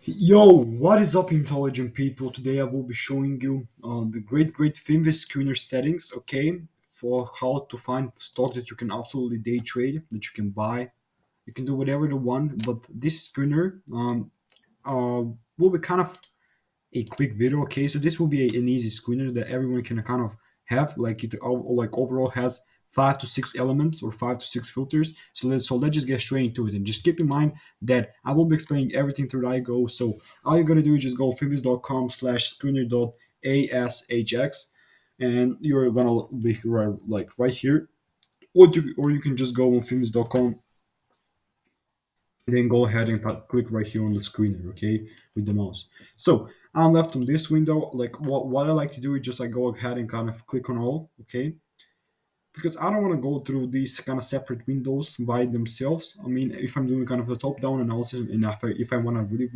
Yo, what is up, intelligent people? Today I will be showing you the great Finviz screener settings, okay, for how to find stocks that you can absolutely day trade, that you can buy. You can do whatever you want, but this screener uh, will be kind of a quick video. Okay, so this will be an easy screener that everyone can kind of have. Like like overall has 5 to 6 elements or 5 to 6 filters. So let's just get straight into it, and just keep in mind that I will be explaining everything through I go. So all you're gonna do is just go finviz.com/screener.ashx, and you're gonna be right here, or you can just go on finviz.com and then go ahead and click right here on the screener, okay, with the mouse. So I'm left on this window. Like what I like to do is just go ahead and kind of click on all, okay, because I don't want to go through these kind of separate windows by themselves. I mean, if I'm doing kind of a top-down analysis, and if I want to really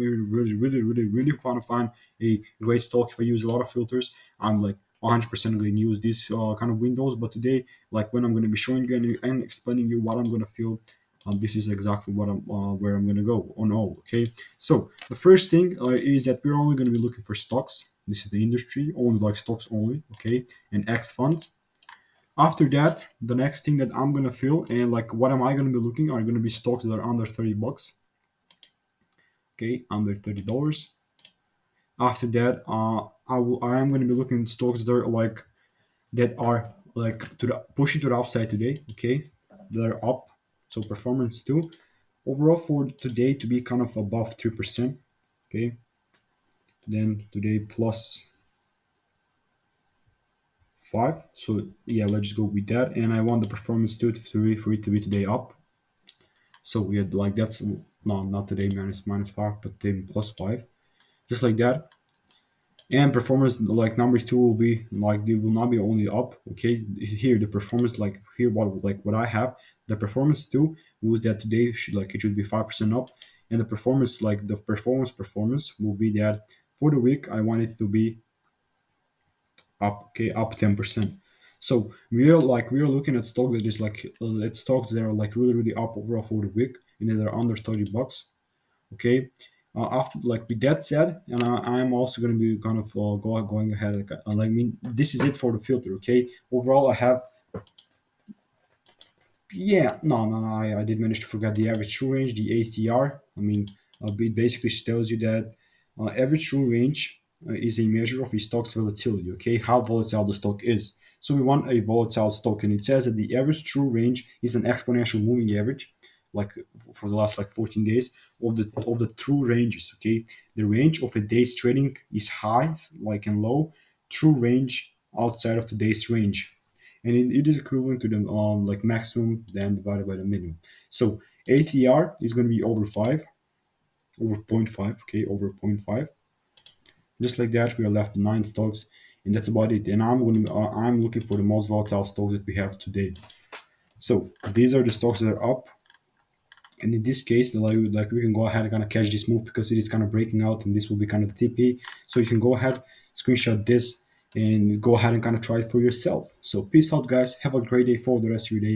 want to find a great stock, if I use a lot of filters, I'm like 100% going to use these kind of windows. But today, like when I'm going to be showing you and explaining you what I'm going to feel, this is exactly what I'm where I'm going to go on all. Okay, so the first thing is that we're only going to be looking for stocks. This is the industry, only like stocks only. Okay, and X funds. After that, the next thing that I'm gonna feel and like what am I gonna be looking are gonna be stocks that are under 30 bucks. Okay, under $30. After that, I am gonna be looking at stocks that are like to the pushing to the upside today. Okay, that are up. So performance too. Overall for today to be kind of above 3%. Okay, then today plus 5. So yeah, let's just go with that. And I want the performance too for it to be today up. So we had like that's no, not today minus 5, but then plus 5, just like that. And performance like number two will be like they will not be only up. Okay, here the performance like here what I have the performance two was that today should like it should be 5% up, and the performance like the performance will be that for the week I want it to be up. Okay, up 10%. So we are looking at stock that is like at stocks that are like really up overall for the week, and they're under 30 bucks. Okay, after like with that said, and I'm also going to be kind of going ahead like I mean this is it for the filter. Okay, overall I have, yeah, no, I did manage to forget the average true range, the ATR. I mean, it basically tells you that average true range is a measure of a stock's volatility. Okay, how volatile the stock is. So we want a volatile stock, and it says that the average true range is an exponential moving average, like for the last like 14 days of the true ranges. Okay, the range of a day's trading is high, like and low. True range outside of today's range, and it is equivalent to the like maximum then divided by the minimum. So ATR is going to be over 5, over zero point 0.5, okay, over zero point 0.5. Just like that, we are left with 9 stocks, and that's about it. And I'm looking for the most volatile stocks that we have today. So these are the stocks that are up, and in this case, like we can go ahead and kind of catch this move because it is kind of breaking out, and this will be kind of the TP. So you can go ahead, screenshot this, and go ahead and kind of try it for yourself. So peace out, guys. Have a great day for the rest of your day.